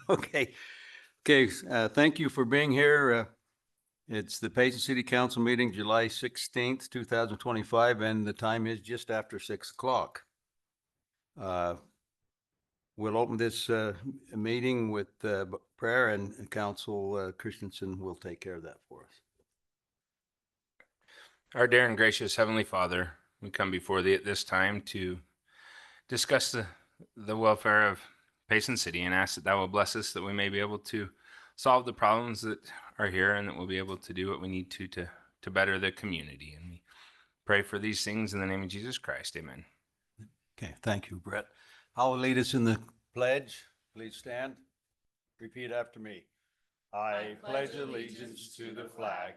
Okay. Okay. Thank you for being here. It's the Payson City Council meeting, July 16th, 2025, and the time is just after 6 o'clock. We'll open this meeting with prayer, and Council Christensen will take care of that for us. Our dear and gracious Heavenly Father, we come before Thee at this time to discuss the welfare of Payson City and ask that Thou will bless us, that we may be able to solve the problems that are here and that we'll be able to do what we need to better the community. And we pray for these things in the name of Jesus Christ. Amen. Okay, thank you, Brett. I'll lead us in the pledge. Please stand. Repeat after me. I pledge allegiance to the flag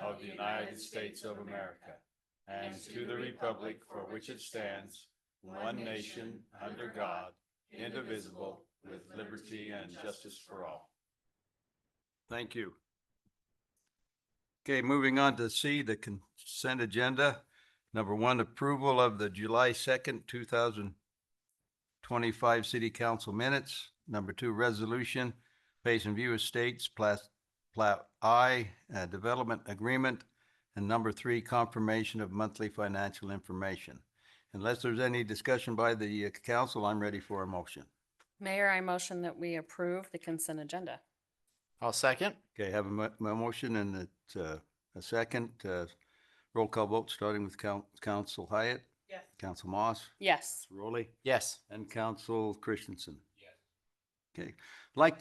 of the United States of America and to the republic for which it stands, one nation, under God, indivisible, with liberty and justice for all. Thank you. Okay, moving on to C, the consent agenda. Number one, approval of the July 2nd, 2025 City Council minutes. Number two, resolution, Payson View Estates, Plat I, development agreement. And number three, confirmation of monthly financial information. Unless there's any discussion by the council, I'm ready for a motion. Mayor, I motion that we approve the consent agenda. I'll second. Okay, have a motion and a second. Roll call vote, starting with Council Hyatt. Yes. Council Moss. Yes. Rowley. Yes. And Council Christensen. Yes. Okay,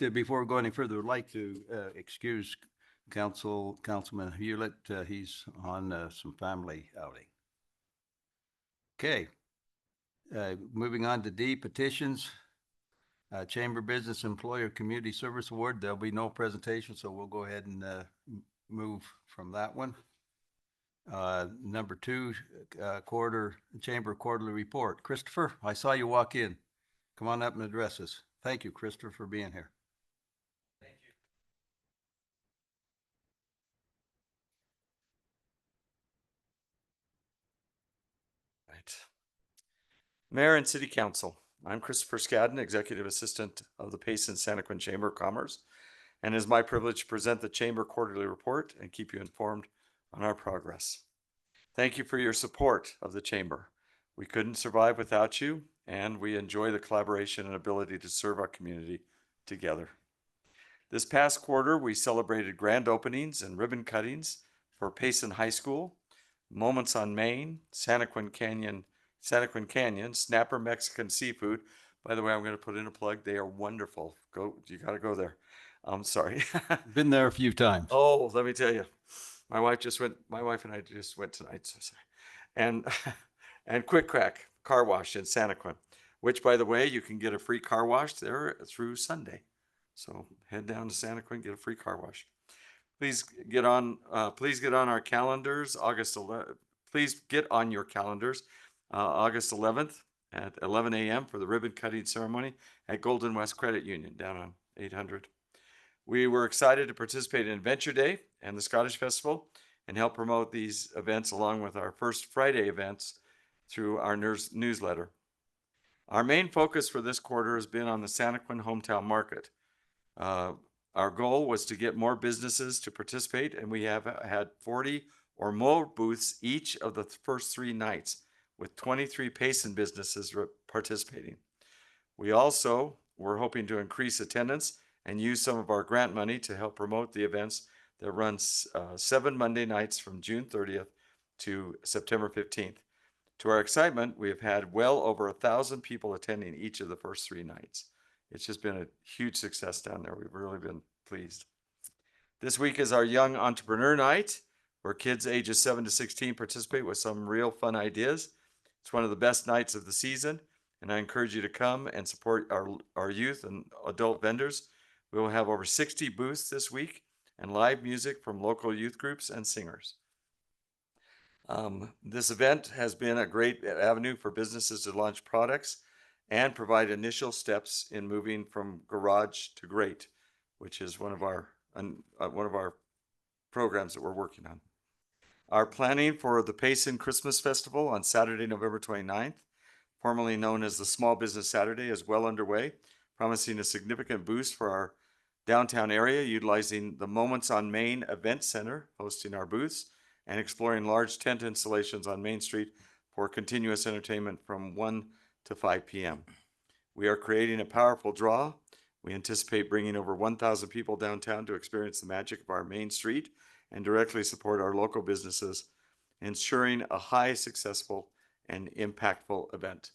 before we go any further, I'd like to excuse Councilman Hewlett. He's on some family outing. Okay, moving on to D, petitions. Chamber Business Employer Community Service Award. There'll be no presentation, so we'll go ahead and move from that one. Number two, Chamber Quarterly Report. Christopher, I saw you walk in. Come on up and address us. Thank you, Christopher, for being here. Thank you. Right. Mayor and City Council, I'm Christopher Skadden, Executive Assistant of the Payson Santaquin Chamber of Commerce, and it is my privilege to present the Chamber Quarterly Report and keep you informed on our progress. Thank you for your support of the Chamber. We couldn't survive without you, and we enjoy the collaboration and ability to serve our community together. This past quarter, we celebrated grand openings and ribbon cuttings for Payson High School, Moments on Main, Santaquin Canyon, Snapper Mexican Seafood. By the way, I'm going to put in a plug. They are wonderful. You got to go there. I'm sorry. Been there a few times. Oh, let me tell you, my wife and I just went tonight. So sorry. And Quick Crack Car Wash in Santaquin, which, by the way, you can get a free car wash there through Sunday. So head down to Santaquin, get a free car wash. Please get on our calendars. Please get on your calendars. August 11th at 11 a.m. for the ribbon cutting ceremony at Golden West Credit Union down on 800. We were excited to participate in Adventure Day and the Scottish Festival and help promote these events along with our First Friday events through our newsletter. Our main focus for this quarter has been on the Santaquin Hometown Market. Our goal was to get more businesses to participate, and we have had 40 or more booths each of the first 3 nights, with 23 Payson businesses participating. We also were hoping to increase attendance and use some of our grant money to help promote the events that runs 7 Monday nights from June 30th to September 15th. To our excitement, we have had well over 1,000 people attending each of the first 3 nights. It's just been a huge success down there. We've really been pleased. This week is our Young Entrepreneur Night, where kids ages 7 to 16 participate with some real fun ideas. It's one of the best nights of the season, and I encourage you to come and support our youth and adult vendors. We will have over 60 booths this week and live music from local youth groups and singers. This event has been a great avenue for businesses to launch products and provide initial steps in moving from garage to great, which is one of our programs that we're working on. Our planning for the Payson Christmas Festival on Saturday, November 29th, formerly known as the Small Business Saturday, is well underway promising a significant boost for our downtown area, utilizing the Moments on Main Event Center, hosting our booths, and exploring large tent installations on Main Street for continuous entertainment from 1 to 5 p.m. We are creating a powerful draw. We anticipate bringing over 1,000 people downtown to experience the magic of our Main Street and directly support our local businesses, ensuring a high successful and impactful event.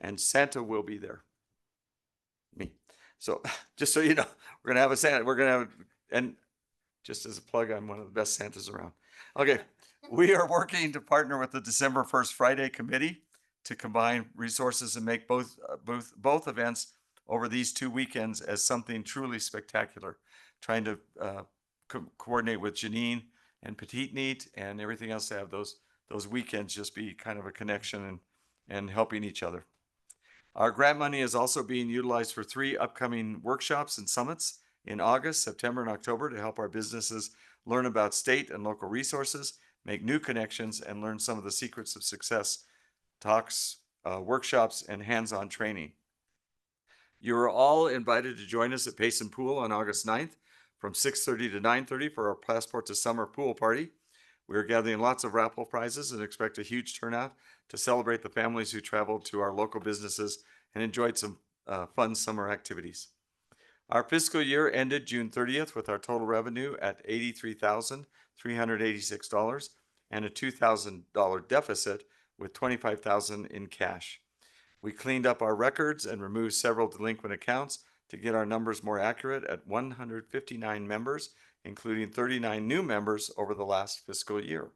And Santa will be there. Me. So just so you know, we're gonna have a Santa. We're gonna have, and just as a plug, I'm one of the best Santas around. Okay, we are working to partner with the December 1st Friday Committee to combine resources and make both events over these 2 weekends as something truly spectacular. Trying to coordinate with Janine and Petite Neat and everything else to have those weekends just be kind of a connection and helping each other. Our grant money is also being utilized for 3 upcoming workshops and summits in August, September, and October to help our businesses learn about state and local resources, make new connections, and learn some of the secrets of success, talks, workshops, and hands-on training. You are all invited to join us at Payson Pool on August 9th from 6:30 to 9:30 for our Passport to Summer pool party. We are gathering lots of raffle prizes and expect a huge turnout to celebrate the families who traveled to our local businesses and enjoyed some fun summer activities. Our fiscal year ended June 30th with our total revenue at $83,386 and a $2,000 deficit with $25,000 in cash. We cleaned up our records and removed several delinquent accounts to get our numbers more accurate at 159 members, including 39 new members over the last fiscal year.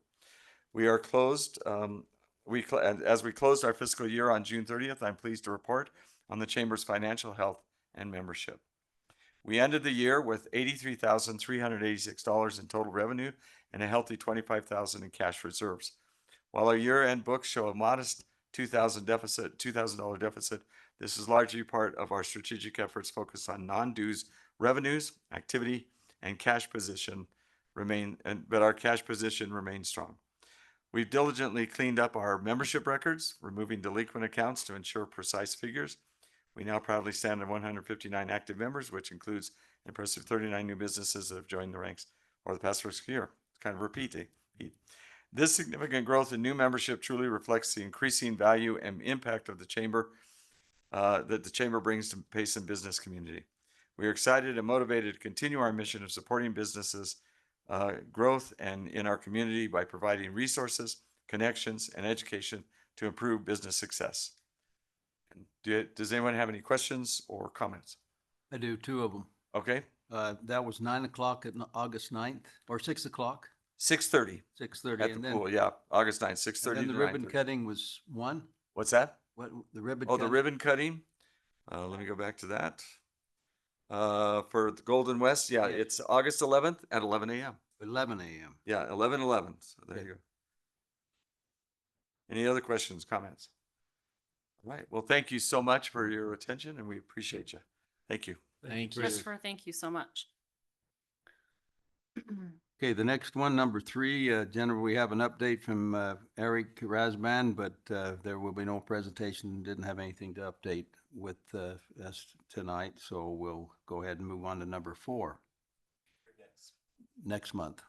We are closed. As we closed our fiscal year on June 30th, I'm pleased to report on the Chamber's financial health and membership. We ended the year with $83,386 in total revenue and a healthy $25,000 in cash reserves. While our year-end books show a modest $2,000 deficit, this is largely part of our strategic efforts focused on non-dues revenues, activity, and cash position but our cash position remains strong. We've diligently cleaned up our membership records, removing delinquent accounts to ensure precise figures. We now proudly stand at 159 active members, which includes an impressive 39 new businesses that have joined the ranks over the past fiscal year. It's kind of repeating. This significant growth in new membership truly reflects the increasing value and impact of the Chamber that the Chamber brings to Payson business community. We are excited and motivated to continue our mission of supporting businesses growth and in our community by providing resources, connections, and education to improve business success. Does anyone have any questions or comments? I do, 2 of them. Okay, That was 9 o'clock at August 9th, or 6 o'clock, 6:30 6:30. at the And then, pool. Yeah, August 9th, and 6:30 then to the ribbon 9:30. cutting was 1? What's that? What, the ribbon Oh, cutting? the ribbon cutting. Let me go back to that. For the Golden West, yeah, Yes. it's August 11th at 11 a.m. 11 a.m. Yeah, 11/11. So there Okay. you go. Any other questions, comments? All right. Well, thank you so much for your attention, and we appreciate you. Thank you. Thank you. Christopher, thank you so much. Okay, the next one, number 3, Jennifer, we have an update from Eric Razban, but there will be no presentation. Didn't have anything to update with us tonight, so we'll go ahead and move on to number 4. Next month.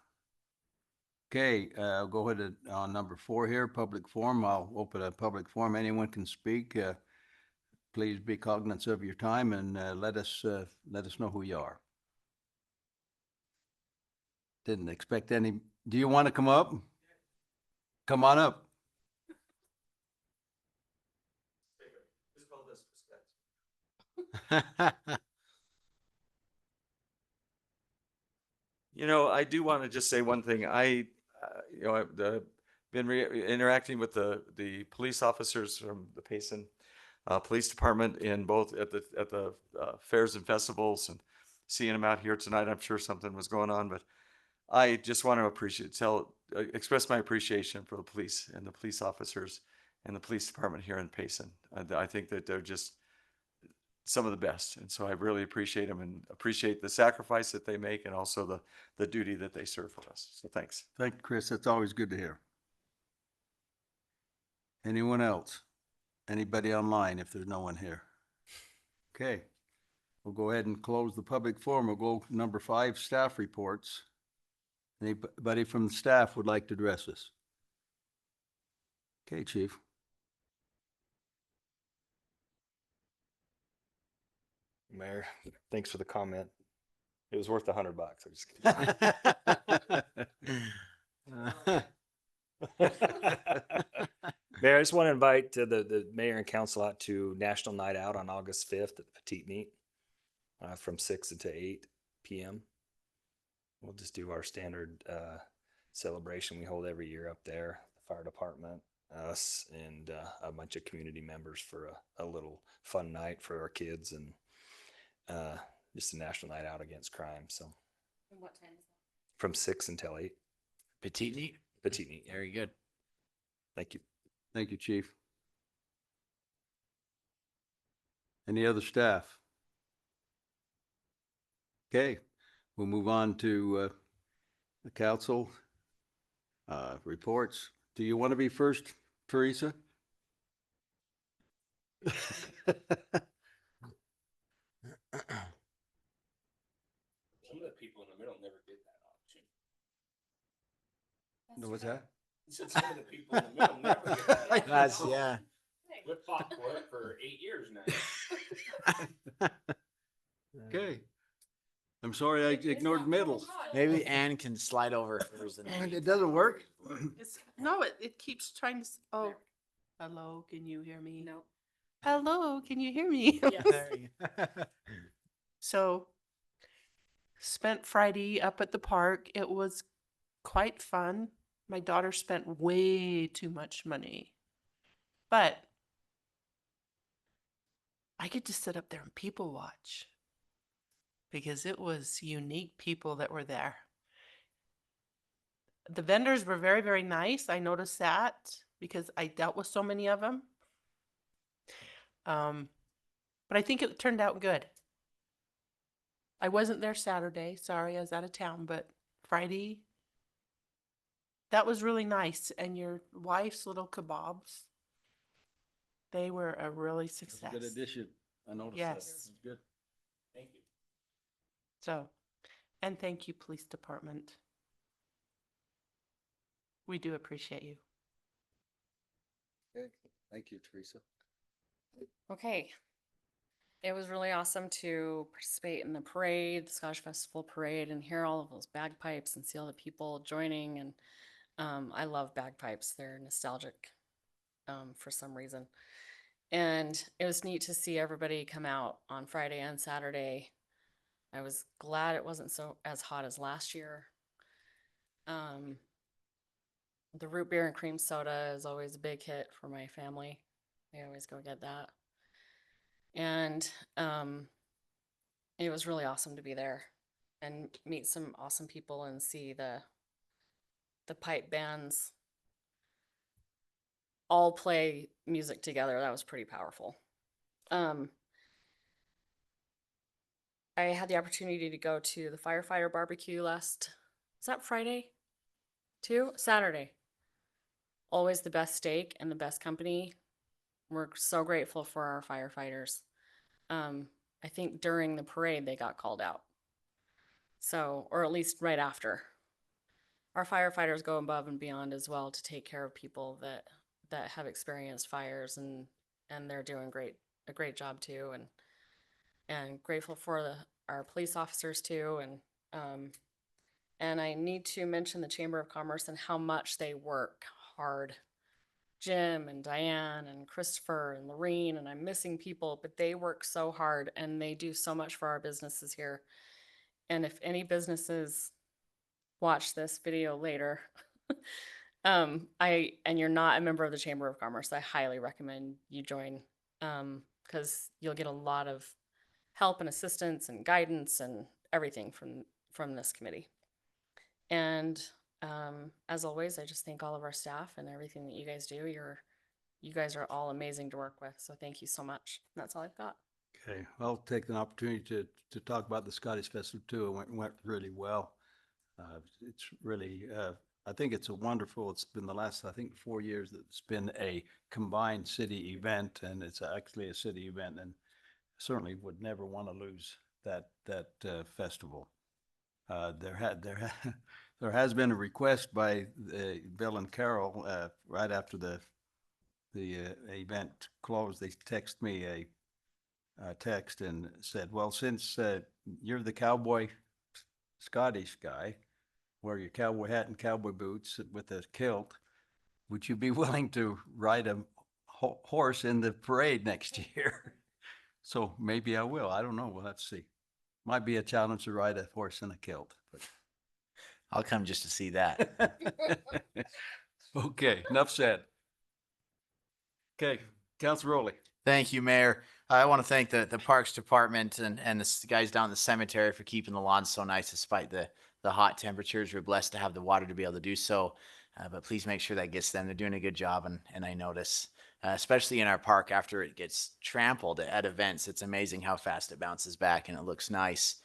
Okay, I'll go ahead on number 4 here, public forum. I'll open a public forum. Anyone can speak. Please be cognizant of your time and let us know who you are. Didn't expect any. Do you want to come up? Come on up. You know, I do want to just say one thing. I've been interacting with the police officers from the Payson Police Department in both at the fairs and festivals, and seeing them out here tonight. I'm sure something was going on, but I just want to express my appreciation for the police and the police officers and the police department here in Payson. I think that they're just some of the best. And so I really appreciate them and appreciate the sacrifice that they make and also the duty that they serve for us. So thanks. Thank you, Chris. That's always good to hear. Anyone else? Anybody online if there's no one here? Okay. We'll go ahead and close the public forum. We'll go number 5, staff reports. Anybody from the staff would like to address us? Okay, Chief. Mayor, thanks for the comment. It was worth $100. I'm just kidding. Mayor, I just want to invite the mayor and council out to National Night Out on August 5th at the Petite Meat from 6 to 8 p.m. We'll just do our standard celebration we hold every year up there. The fire department, us, and a bunch of community members for a little fun night for our kids and just a national night out against crime. So And what time is that? from 6 until 8. Petite neat. Petite Meat. Very good. Thank you. Thank you, Chief. Any other staff? Okay, we'll move on to the council reports. Do you want to be first, Teresa? Some of the people in the middle never get that option. No, what's that? He said some of the people in the middle never get that option. That's, yeah. We've fought for it for 8 years now. Okay. I'm sorry I ignored middle. Maybe Ann can slide over hers. And it doesn't work? No, it keeps trying to, oh, hello, can you hear me? No. Hello, can you hear me? Yes. So, spent Friday up at the park. It was quite fun. My daughter spent way too much money. But I get to sit up there and people watch because it was unique people that were there. The vendors were very, very nice. I noticed that because I dealt with so many of them. But I think it turned out good. I wasn't there Saturday. Sorry, I was out of town, but Friday, that was really nice. And your wife's little kebabs, they were a really That's a success. good addition. I noticed that. Yes. It's good. Thank you. So, and thank you, police department. We do appreciate you. Okay. Thank you, Teresa. Okay. It was really awesome to participate in the parade, the Scottish Festival parade, and hear all of those bagpipes and see all the people joining. And I love bagpipes. They're nostalgic for some reason. And it was neat to see everybody come out on Friday and Saturday. I was glad it wasn't so as hot as last year. The root beer and cream soda is always a big hit for my family. They always go get that. And it was really awesome to be there and meet some awesome people and see the pipe bands all play music together. That was pretty powerful. I had the opportunity to go to the firefighter barbecue is that Friday? Saturday. Always the best steak and the best company. We're so grateful for our firefighters. I think during the parade they got called out. So, or at least right after. Our firefighters go above and beyond as well to take care of people that have experienced fires, and they're doing a great job too, and grateful for our police officers too, and I need to mention the Chamber of Commerce and how much they work hard. Jim and Diane and Christopher and Lorene, and I'm missing people, but they work so hard and they do so much for our businesses here. And if any businesses watch this video later, and you're not a member of the Chamber of Commerce, I highly recommend you join, because you'll get a lot of help and assistance and guidance and everything from this committee. And as always, I just thank all of our staff and everything that you guys do. You guys are all amazing to work with. So thank you so much. That's all I've got. Okay, I'll take an opportunity to talk about the Scottish Festival too. It went really well. It's really, I think it's it's been the last, I think, 4 years that it's been a combined city event, and it's actually a city event, and certainly would never want to lose that festival. There has been a request by Bill and Carol right after the event closed. They text me a text and said, "Well, since you're the cowboy Scottish guy, wear your cowboy hat and cowboy boots with a kilt, would you be willing to ride a horse in the parade next year?" So maybe I will. I don't know. We'll have to see. Might be a challenge to ride a horse in a kilt. I'll come just to see that. But okay, enough said. Okay, Councilor Rowley. Thank you, Mayor. I want to thank the Parks Department and the guys down at the cemetery for keeping the lawns so nice despite the hot temperatures. We're blessed to have the water to be able to do so. But please make sure that gets them. They're doing a good job, and I notice, especially in our park after it gets trampled at events, it's amazing how fast it bounces back and it looks nice.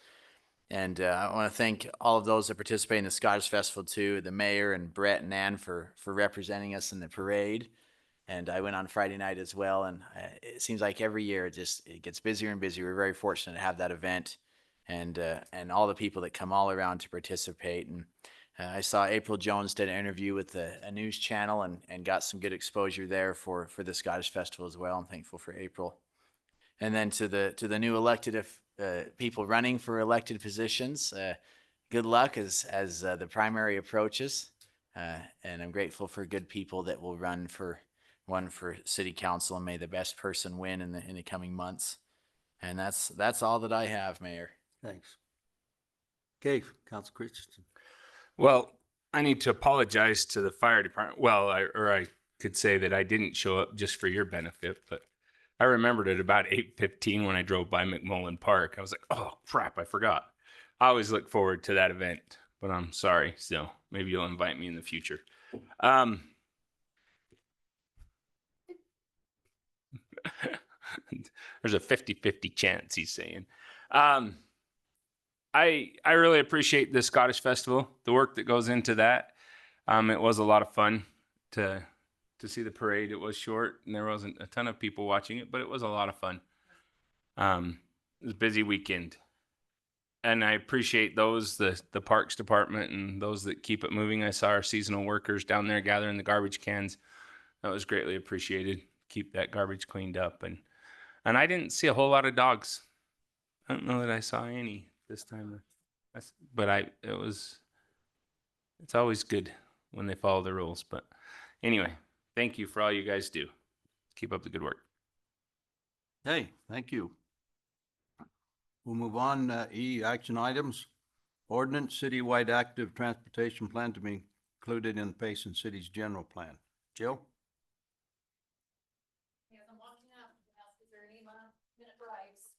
And I want to thank all of those that participate in the Scottish Festival too, the mayor and Brett and Ann for representing us in the parade. And I went on Friday night as well. And it seems like every year it gets busier and busier. We're very fortunate to have that event, and all the people that come all around to participate. And I saw April Jones did an interview with a news channel and got some good exposure there for the Scottish Festival as well. I'm thankful for April. And then to the new elected people running for elected positions, good luck as the primary approaches. And I'm grateful for good people that will run for city council, and may the best person win in the coming months. And that's all that I have, Mayor. Thanks. Okay, Council Christensen. Well, I need to apologize to the fire department. Well, I could say that I didn't show up just for your benefit, but I remembered at about 8:15 when I drove by McMullen Park. I was like, oh crap, I forgot. I always look forward to that event, but I'm sorry. So maybe you'll invite me in the future. There's a 50-50 chance, he's saying. I really appreciate the Scottish Festival, the work that goes into that. It was a lot of fun to see the parade. It was short and there wasn't a ton of people watching it, but it was a lot of fun. It was a busy weekend. And I appreciate those, the Parks Department and those that keep it moving. I saw our seasonal workers down there gathering the garbage cans. That was greatly appreciated. Keep that garbage cleaned up. And I didn't see a whole lot of dogs. I don't know that I saw any this time. But it's always good when they follow the rules. But anyway, thank you for all you guys do. Keep up the good work. Hey, thank you. We'll move on. E, action items. Ordinance citywide active transportation plan to be included in Payson City's general plan. Jill? Yes, I'm walking up. Ask, is there any minute drives?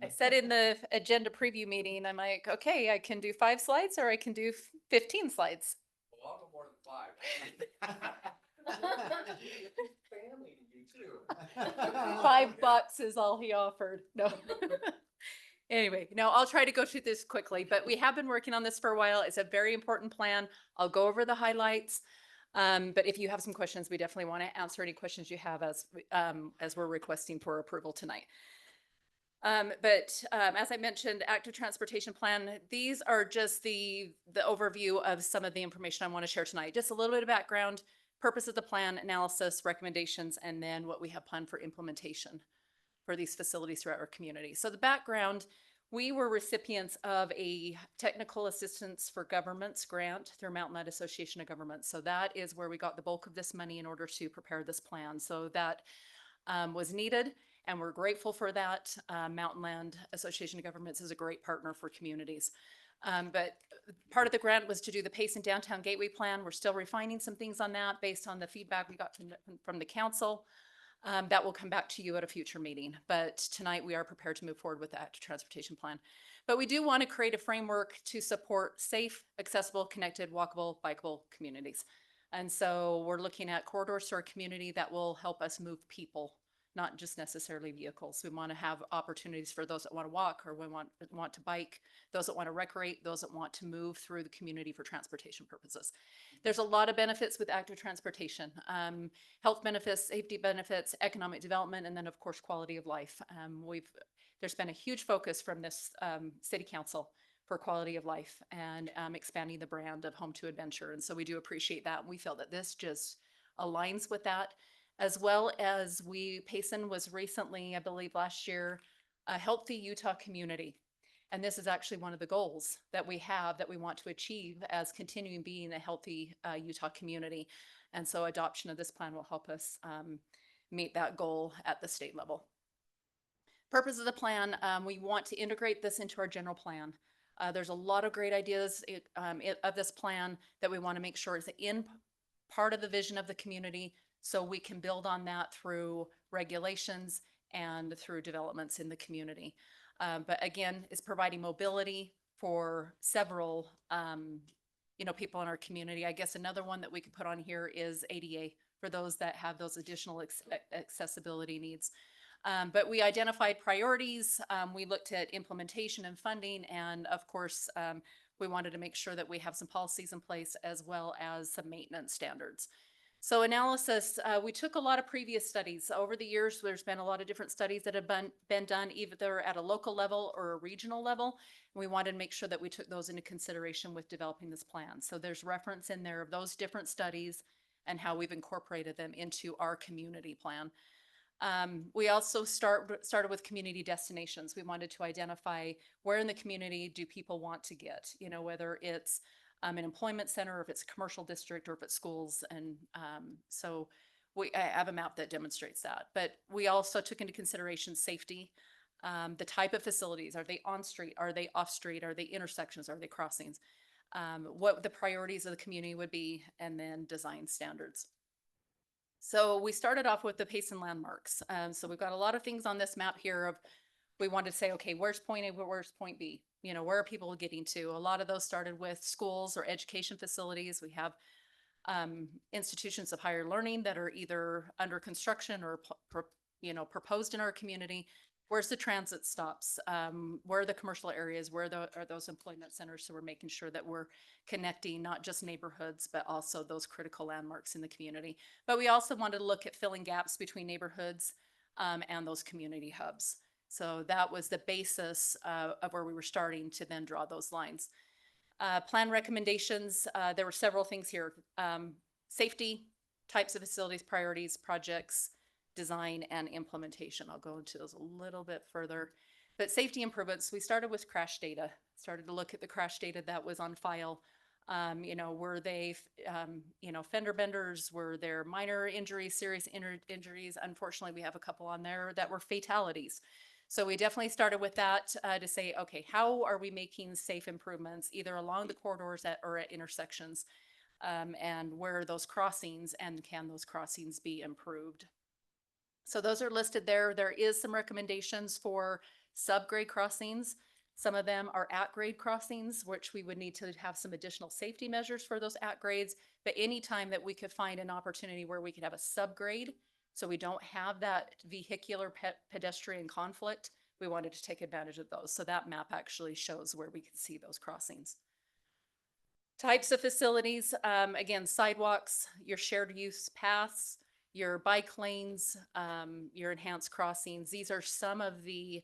I said in the agenda preview meeting, I'm like, okay, I can do 5 slides or I can do 15 slides. Well, I'll go more than 5. Family to you too. $5 is all he offered. No. Anyway, no, I'll try to go through this quickly, but we have been working on this for a while. It's a very important plan. I'll go over the highlights. But if you have some questions, we definitely want to answer any questions you have as we're requesting for approval tonight. But as I mentioned, active transportation plan, these are just the overview of some of the information I want to share tonight. Just a little bit of background, purpose of the plan, analysis, recommendations, and then what we have planned for implementation for these facilities throughout our community. So the background, we were recipients of a technical assistance for governments grant through Mountain Land Association of Governments. So that is where we got the bulk of this money in order to prepare this plan. So that was needed, and we're grateful for that. Mountain Land Association of Governments is a great partner for communities. But part of the grant was to do the Payson Downtown Gateway Plan. We're still refining some things on that based on the feedback we got from the council. That will come back to you at a future meeting. But tonight we are prepared to move forward with the active transportation plan. But we do want to create a framework to support safe, accessible, connected, walkable, bikeable communities. And so we're looking at corridors to our community that will help us move people not just necessarily vehicles. We want to have opportunities for those that want to walk or want to bike, those that want to recreate, those that want to move through the community for transportation purposes. There's a lot of benefits with active transportation, health benefits, safety benefits, economic development, and then of course, quality of life. There's been a huge focus from this city council for quality of life and expanding the brand of Home to Adventure. And so we do appreciate that. We feel that this just aligns with that, as well as Payson was recently, I believe last year, a healthy Utah community. And this is actually one of the goals that we have that we want to achieve as continuing being a healthy Utah community. And so adoption of this plan will help us meet that goal at the state level. Purpose of the plan, we want to integrate this into our general plan. There's a lot of great ideas of this plan that we want to make sure is in part of the vision of the community, so we can build on that through regulations and through developments in the community. But again, it's providing mobility for several, people in our community. I guess another one that we could put on here is ADA for those that have those additional accessibility needs. But we identified priorities. We looked at implementation and funding, and of course, we wanted to make sure that we have some policies in place as well as some maintenance standards. So analysis, we took a lot of previous studies. Over the years, there's been a lot of different studies that have been done either at a local level or a regional level. And we wanted to make sure that we took those into consideration with developing this plan. So there's reference in there of those different studies and how we've incorporated them into our community plan. We also started with community destinations. We wanted to identify where in the community do people want to get, whether it's an employment center, or if it's a commercial district, or if it's schools. And so I have a map that demonstrates that. But we also took into consideration safety, the type of facilities. Are they on street? Are they off street? Are they intersections? Are they crossings? What the priorities of the community would be, and then design standards. So we started off with the Payson landmarks. So we've got a lot of things on this map here of, we wanted to say, okay, where's point A, where's point B? Where are people getting to? A lot of those started with schools or education facilities. We have institutions of higher learning that are either under construction or proposed in our community. Where's the transit stops? Where are the commercial areas? Where are those employment centers? So we're making sure that we're connecting not just neighborhoods, but also those critical landmarks in the community. But we also wanted to look at filling gaps between neighborhoods and those community hubs. So that was the basis of where we were starting to then draw those lines. Plan recommendations, there were several things here. Safety, types of facilities, priorities, projects, design, and implementation. I'll go into those a little bit further. But safety improvements, we started with crash data, started to look at the crash data that was on file. Were they, fender benders? Were there minor injuries, serious injuries? Unfortunately, we have a couple on there that were fatalities. So we definitely started with that to say, okay, how are we making safe improvements either along the corridors or at intersections? And where are those crossings, and can those crossings be improved? So those are listed there. There is some recommendations for subgrade crossings. Some of them are at-grade crossings, which we would need to have some additional safety measures for those at-grades. But anytime that we could find an opportunity where we could have a subgrade, so we don't have that vehicular pedestrian conflict, we wanted to take advantage of those. So that map actually shows where we can see those crossings. Types of facilities, again, sidewalks, your shared use paths, your bike lanes, your enhanced crossings. These are some of the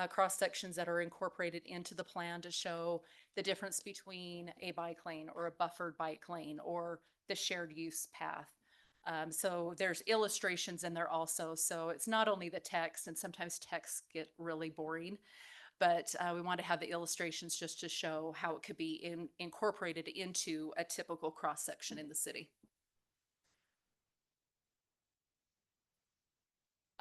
cross sections that are incorporated into the plan to show the difference between a bike lane or a buffered bike lane or the shared use path. So there's illustrations in there also. So it's not only the text, and sometimes texts get really boring, but we want to have the illustrations just to show how it could be incorporated into a typical cross section in the city.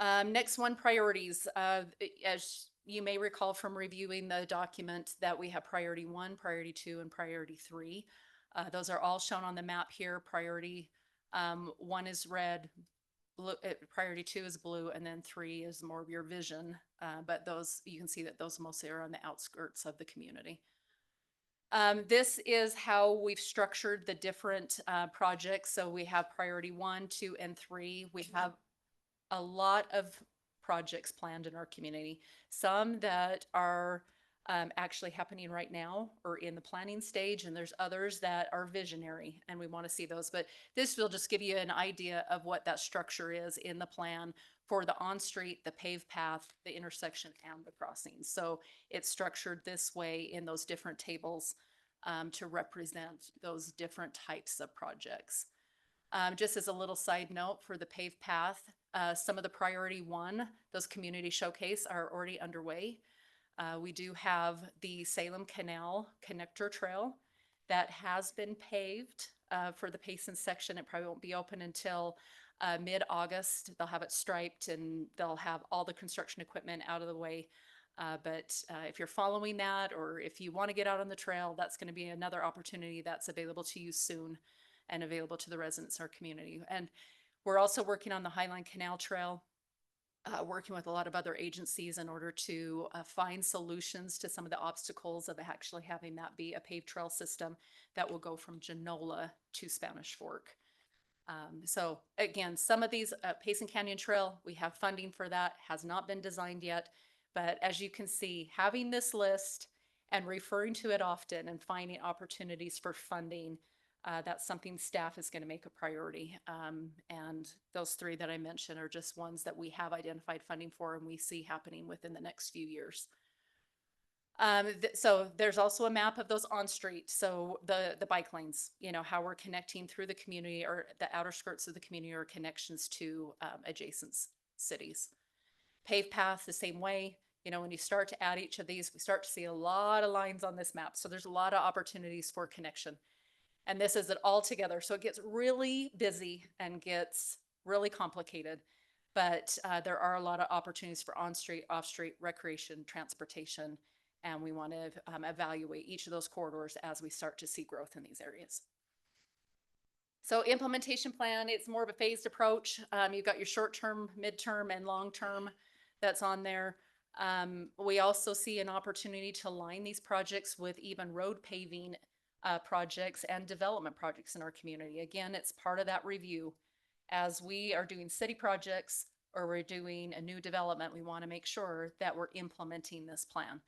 Next one, priorities. As you may recall from reviewing the document, that we have priority 1, priority 2, and priority 3. Those are all shown on the map here. Priority 1 is red, blue, priority 2 is blue, and then 3 is more of your vision. But those, you can see that those mostly are on the outskirts of the community. This is how we've structured the different projects. So we have priority 1, 2, and 3. We have a lot of projects planned in our community, some that are actually happening right now or in the planning stage, and there's others that are visionary, and we want to see those. But this will just give you an idea of what that structure is in the plan for the on-street, the paved path, the intersection, and the crossings. So it's structured this way in those different tables to represent those different types of projects. Just as a little side note for the paved path, some of the priority one, those community showcase are already underway. We do have the Salem Canal Connector Trail that has been paved for the Payson section. It probably won't be open until mid-August. They'll have it striped and they'll have all the construction equipment out of the way. But if you're following that, or if you want to get out on the trail, that's going to be another opportunity that's available to you soon and available to the residents in our community. And we're also working on the Highline Canal Trail, working with a lot of other agencies in order to find solutions to some of the obstacles of actually having that be a paved trail system that will go from Genola to Spanish Fork. So again, some of these, Payson Canyon Trail, we have funding for that, has not been designed yet. But as you can see, having this list and referring to it often and finding opportunities for funding, that's something staff is going to make a priority. And those three that I mentioned are just ones that we have identified funding for and we see happening within the next few years. So there's also a map of those on street. So the bike lanes, you know, how we're connecting through the community or the outer skirts of the community or connections to adjacent cities. Paved path the same way. You know, when you start to add each of these, we start to see a lot of lines on this map. So there's a lot of opportunities for connection. And this is it all together. So it gets really busy and gets really complicated. But there are a lot of opportunities for on-street, off-street, recreation, transportation. And we want to evaluate each of those corridors as we start to see growth in these areas. So implementation plan, it's more of a phased approach. You've got your short-term, mid-term, and long-term that's on there. We also see an opportunity to align these projects with even road paving projects and development projects in our community. Again, it's part of that review. As we are doing city projects or we're doing a new development, we want to make sure that we're implementing this plan.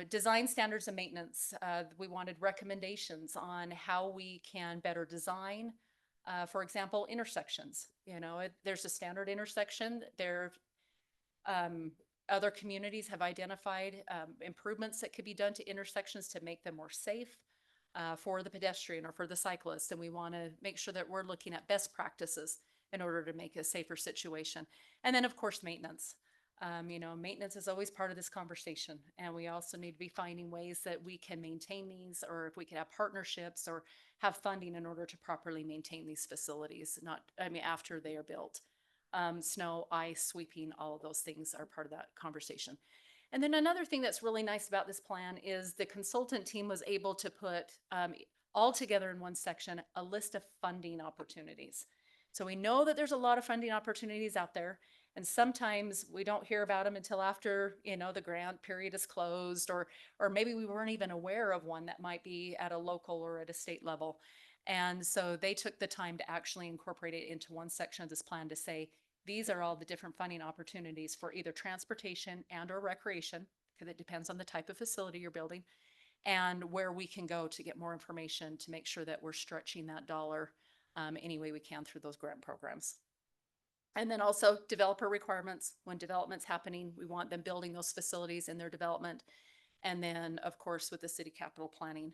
Design standards and maintenance. We wanted recommendations on how we can better design, for example, intersections. You know, there's a standard intersection. Other communities have identified improvements that could be done to intersections to make them more safe for the pedestrian or for the cyclist. And we want to make sure that we're looking at best practices in order to make a safer situation. And then, of course, maintenance. You know, maintenance is always part of this conversation. And we also need to be finding ways that we can maintain these, or if we could have partnerships or have funding in order to properly maintain these facilities, after they are built. Snow, ice, sweeping, all of those things are part of that conversation. And then another thing that's really nice about this plan is the consultant team was able to put all together in one section a list of funding opportunities. So we know that there's a lot of funding opportunities out there, and sometimes we don't hear about them until after, you know, the grant period is closed, or maybe we weren't even aware of one that might be at a local or at a state level. And so they took the time to actually incorporate it into one section of this plan to say, these are all the different funding opportunities for either transportation and or recreation, because it depends on the type of facility you're building, and where we can go to get more information to make sure that we're stretching that dollar any way we can through those grant programs. And then also developer requirements. When development's happening, we want them building those facilities in their development. And then, of course, with the city capital planning,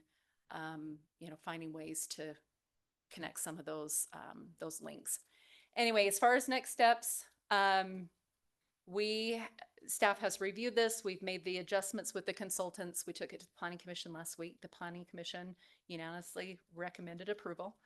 you know, finding ways to connect some of those links. Anyway, as far as next steps, staff has reviewed this. We've made the adjustments with the consultants. We took it to the Planning Commission last week. The Planning Commission unanimously recommended approval.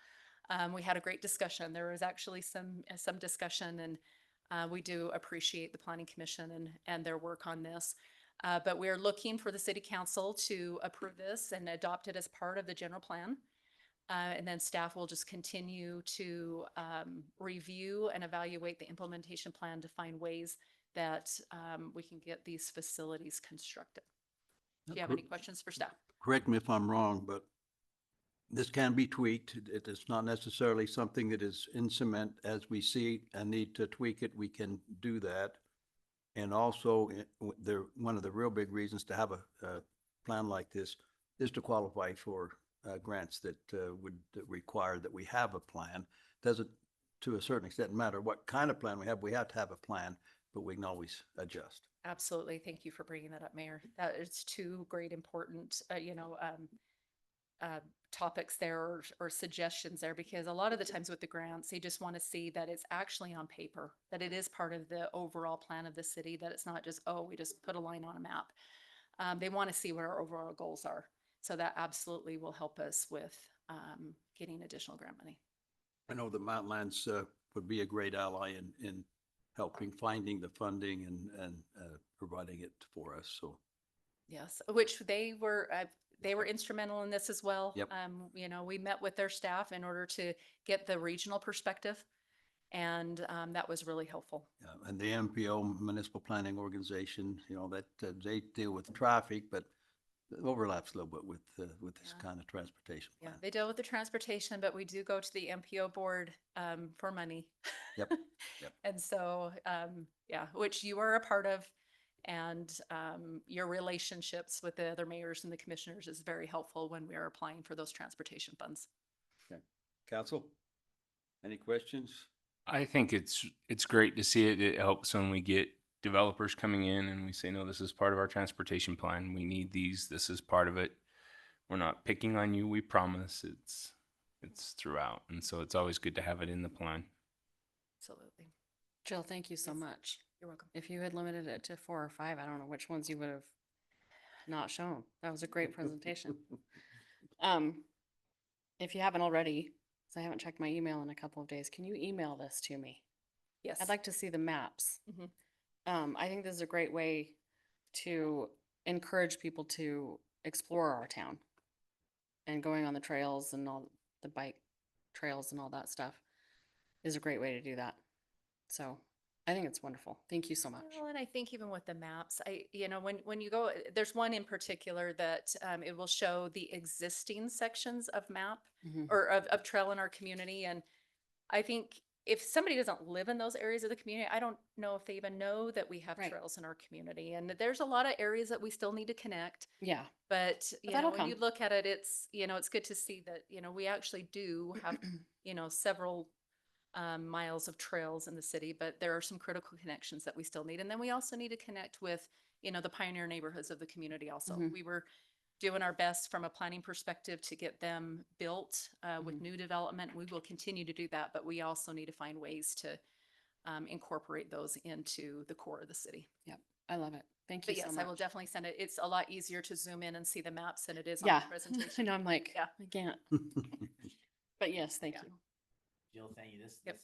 We had a great discussion. There was actually some discussion, and we do appreciate the Planning Commission and their work on this. But we're looking for the City Council to approve this and adopt it as part of the general plan. And then staff will just continue to review and evaluate the implementation plan to find ways that we can get these facilities constructed. Do you have any questions for staff? Correct me if I'm wrong, but This can be tweaked. It is not necessarily something that is in cement. As we see a need to tweak it, we can do that. And also, one of the real big reasons to have a plan like this is to qualify for grants that would require that we have a plan. Doesn't, to a certain extent, matter what kind of plan we have to have a plan, but we can always adjust. Absolutely. Thank you for bringing that up, Mayor. That is two great important, topics there or suggestions there, because a lot of the times with the grants, they just want to see that it's actually on paper, that it is part of the overall plan of the city, that it's not just, oh, we just put a line on a map. They want to see what our overall goals are. So that absolutely will help us with getting additional grant money. I know the Mountainlands would be a great ally in helping finding the funding and providing it for us. So Yes, which they were instrumental in this as well. Yep. We met with their staff in order to get the regional perspective, and that was really helpful. and the MPO, Municipal Planning Organization, that they deal with traffic, but it overlaps a little bit with this Yeah. kind of transportation Yeah, plan. they deal with the transportation, but we do go to the MPO board for money. Yep, yep. And so, yeah, which you are a part of, and your relationships with the other mayors and the commissioners is very helpful when we are applying for those transportation funds. Okay. Council, any questions? I think it's great to see it. It helps when we get developers coming in and we say, no, this is part of our transportation plan. We need these. This is part of it. We're not picking on you. We promise. It's throughout. And so it's always good to have it in the plan. Absolutely. Jill, thank you so Yes. much. You're welcome. If you had limited it to 4 or 5, I don't know which ones you would have not shown. That was a great presentation. If you haven't already, 'cause I haven't checked my email in a couple of days, can you email this to me? Yes. I'd like to see the maps. Mhm. I think this is a great way to encourage people to explore our town. And going on the trails and all the bike trails and all that stuff is a great way to do that. So I think it's wonderful. Thank you so much. Well, and I think even with the maps, when you go, there's one in particular that it will show the existing sections of map Mhm. or of trail in our community. And I think if somebody doesn't live in those areas of the community, I don't know if they even know that we have Right. trails in our community. And there's a lot of areas that we still need to connect. Yeah. But, that'll when you come. look at it, it's good to see that, we actually do have, several miles of trails in the city, but there are some critical connections that we still need. And then we also need to connect with, the pioneer neighborhoods of the community also. Mhm. We were doing our best from a planning perspective to get them built with Mhm. new development. We will continue to do that, but we also need to find ways to incorporate those into the core of the city. Yep. I love it. Thank you But so yes, much. I will definitely send it. It's a lot easier to zoom in and see the maps than it is on Yeah. the I presentation. know, I'm like, Yeah. I can't. But yes, thank Yeah. you. Jill, thank you. Yep.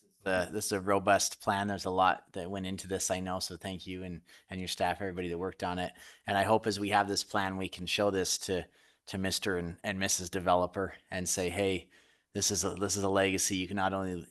This is a robust plan. There's a lot that went into this, I know. So thank you and your staff, everybody that worked on it. And I hope as we have this plan, we can show this to Mr. and Mrs. Developer and say, hey, this is a legacy. You can not only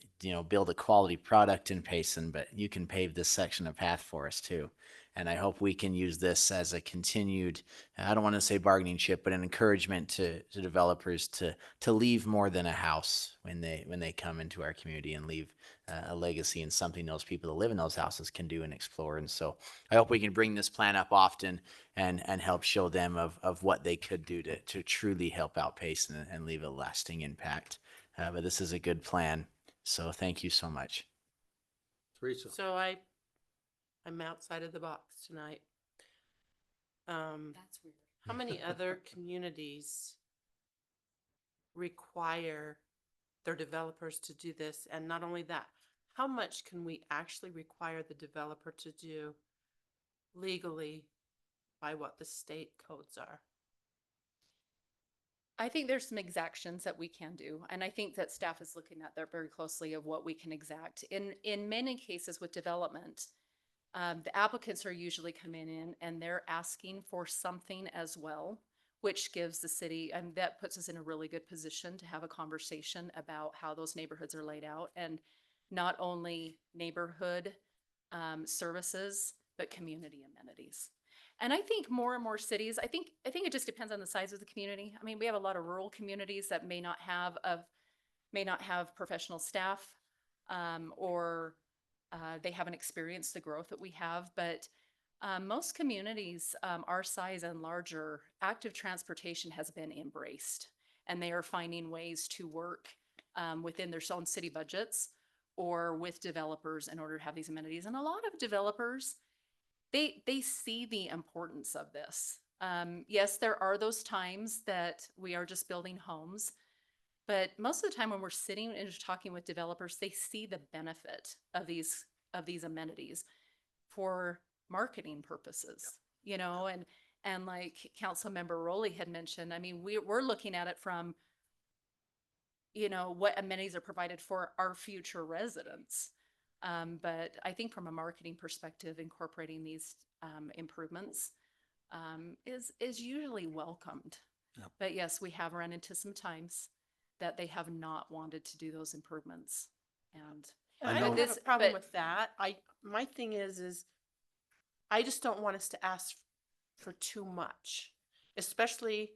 build a quality product in Payson, but you can pave this section of path for us too. And I hope we can use this as a continued, I don't want to say bargaining chip, but an encouragement to developers to leave more than a house when they come into our community and leave a legacy and something those people that live in those houses can do and explore. And so I hope we can bring this plan up often and help show them of what they could do to truly help out Payson and leave a lasting impact. But this is a good plan. So thank you so much. Teresa, So I'm outside of the box tonight. That's weird. How many other communities require their developers to do this? And not only that, how much can we actually require the developer to do legally by what the state codes are? I think there's some exactions that we can do, and I think that staff is looking at that very closely of what we can exact. In many cases with development, the applicants are usually coming in and they're asking for something as well, which gives the city, and that puts us in a really good position to have a conversation about how those neighborhoods are laid out, and not only neighborhood services, but community amenities. And I think more and more cities, I think it just depends on the size of the community. I mean, we have a lot of rural communities that may not have professional staff, or they haven't experienced the growth that we have. But most communities our size and larger, active transportation has been embraced, and they are finding ways to work within their own city budgets or with developers in order to have these amenities. And a lot of developers, they see the importance of this. Yes, there are those times that we are just building homes, but most of the time when we're sitting and just talking with developers, they see the benefit of these amenities for marketing purposes, you know, and like Councilmember Rowley had mentioned, I mean, we're looking at it from, you know, what amenities are provided for our future residents. But I think from a marketing perspective, incorporating these improvements is usually welcomed. Yep. But yes, we have run into some times that they have not wanted to do those improvements. And I I know- don't have This- a problem but- with that. My thing is I just don't want us to ask for too much, especially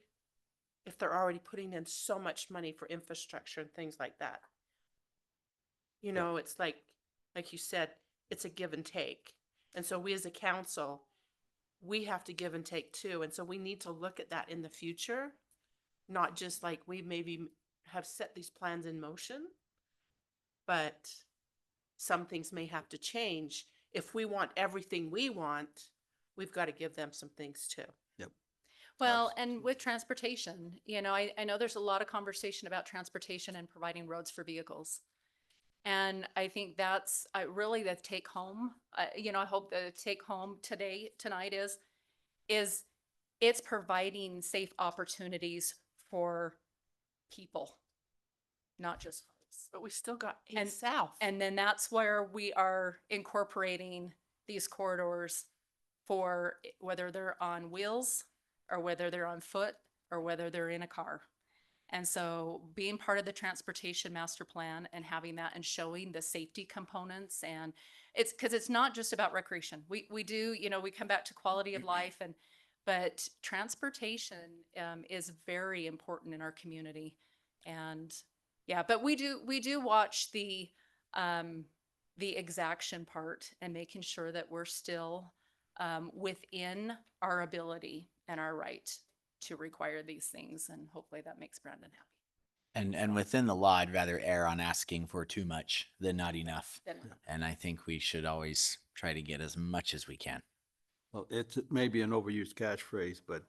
if they're already putting in so much money for infrastructure and things like that. You know, it's like you said, it's a give and take. And so we as a council, we have to give and take too. And so we need to look at that in the future, not just like we maybe have set these plans in motion, but some things may have to change. If we want everything we want, we've got to give them some things too. Well, and with transportation, you know, I know there's a lot of conversation about transportation and providing roads for vehicles. And I think that's really the take home, you know, I hope the take home tonight is it's providing safe opportunities for people, not just cars. But we still got And- south. And then that's where we are incorporating these corridors for whether they're on wheels or whether they're on foot or whether they're in a car. And so being part of the transportation master plan and having that and showing the safety components, and it's because it's not just about recreation. We do, you know, we come back to quality of life, but transportation is very important in our community. And yeah, but we do watch the exaction part and making sure that we're still within our ability and our right to require these things. And hopefully that makes Brandon happy. And within the law, I'd rather err on asking for too much than not enough. Then- And I think we should always try to get as much as we can. Well, it's maybe an overused catchphrase, but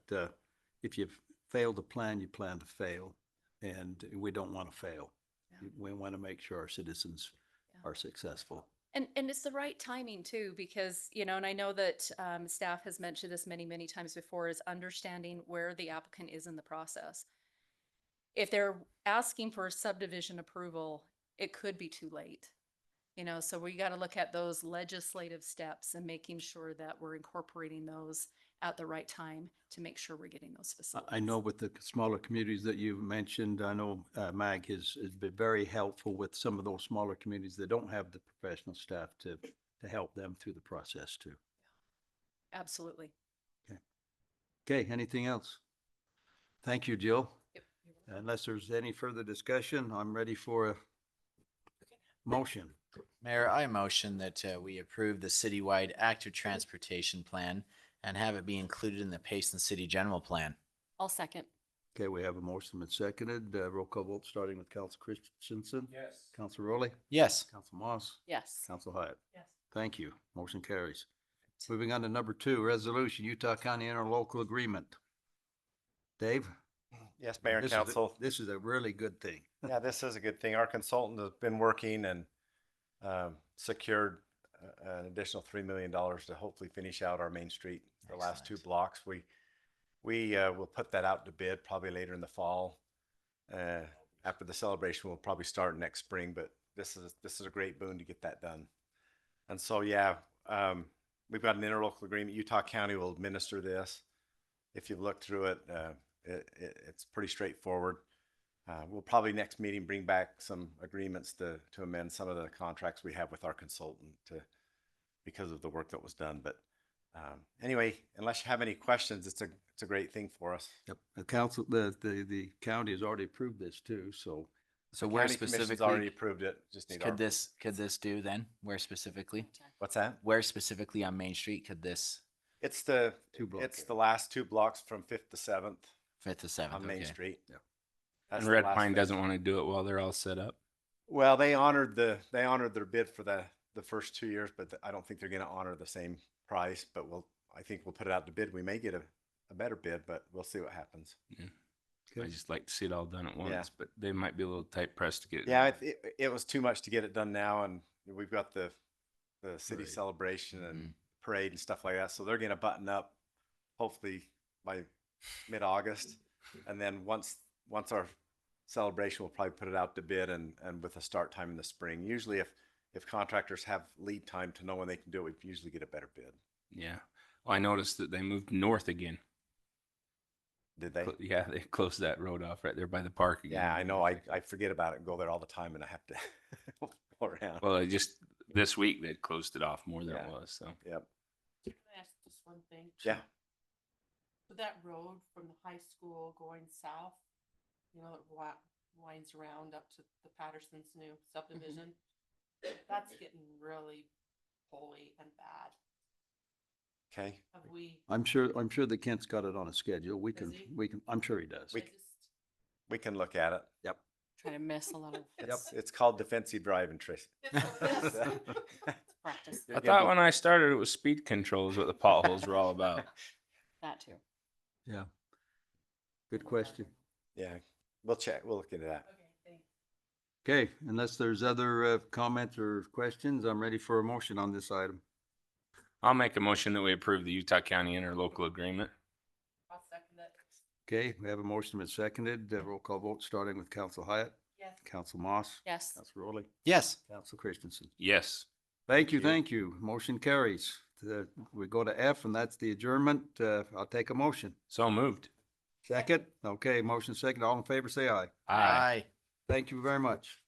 if you fail to plan, you plan to fail. And we don't want to fail. Yeah. We want to make sure our citizens Yeah. are successful. And it's the right timing too, because, you know, and I know that staff has mentioned this many, many times before, is understanding where the applicant is in the process. If they're asking for a subdivision approval, it could be too late. You know, so we got to look at those legislative steps and making sure that we're incorporating those at the right time to make sure we're getting those facilities. I know with the smaller communities that you mentioned, I know MAG has been very helpful with some of those smaller communities that don't have the professional staff to help them through the process too. Absolutely. Okay, anything else? Thank you, Jill. Yep. Unless there's any further discussion, I'm ready for a motion. Mayor, I motion that we approve the citywide active transportation plan and have it be included in the Payson City General Plan. I'll second. Okay, we have a motion and seconded. Roll call vote starting with Council Christensen. Yes. Council Rowley. Yes. Council Moss. Yes. Council Hyatt. Yes. Thank you. Motion carries. Moving on to number 2, resolution, Utah County Interlocal Agreement. Dave? Yes, Mayor and This is a- Council. This is a really good thing. Yeah, this is a good thing. Our consultant has been working and secured an additional $3 million to hopefully finish out our Main Street, the last 2 Excellent. blocks. We will put that out to bid probably later in the fall. After the celebration, we'll probably start next spring, but this is a great boon to get that done. And so, yeah, we've got an interlocal agreement. Utah County will administer this. If you've looked through it, it's pretty straightforward. We'll probably next meeting bring back some agreements to amend some of the contracts we have with our consultant because of the work that was done. But Anyway, unless you have any questions, it's a great thing for us. Yep. The council, the county has already approved this too, so. So The where county commission's specifically already approved it. Just need our could this, approval. could this do then? Where specifically? What's that? Where specifically on Main Street could this It's the Two-block it's area. the last 2 blocks from 5th to 7th 5th to 7th? on Main Okay. Street. Yeah. That's And the Red last Pine phase. doesn't want to do it while they're all set up. Well, they honored their bid for the first 2 years, but I don't think they're going to honor the same price. But I think we'll put it out to bid. We may get a better bid, but we'll see what happens. I just like to see it all done at once, Yeah. but they might be a little tight pressed to get it. Yeah, done. it was too much to get it done now, and we've got the city Parade. celebration and parade and stuff like that. So they're going to button up hopefully by mid-August, and then once our celebration, we'll probably put it out to bid and with a start time in the spring. Usually, if contractors have lead time to know when they can do it, we usually get a better bid. Yeah. Well, I noticed that they moved north again. Did they? Yeah, they closed that road off right there by the park again. Yeah, I know. I forget about it and go there all the time, and I have to go around. Well, this week they closed it off more than it Yeah. was. So Yep. Can I ask just one thing? Yeah. So that road from the high school going south, you know, it winds around up to the Patterson's new subdivision. That's getting really holy and bad. Okay. Have we? I'm sure that Kent's got it on a schedule. Does he? I'm sure he does. I just- We can look at it. Yep. Trying to miss a lot of It's called defensive driving, Trish. practice, I thought when I started, it was speed control is what the potholes were all about. that too. Yeah. Good question. Yeah, we'll check. We'll look into that. Okay, thanks. Okay, unless there's other comments or questions, I'm ready for a motion on this item. I'll make a motion that we approve the Utah County interlocal agreement. I'll second that. Okay, we have a motion that's seconded. Roll call vote starting with Council Hyatt, Yes. Council Moss, Yes. Council Rowley, Yes. Council Christensen. Yes. Thank you, thank you. Motion carries. We go to F and that's the adjournment. I'll take a motion. So moved. Second? Okay, motion second. All in favor, say aye. Aye. Thank you very much.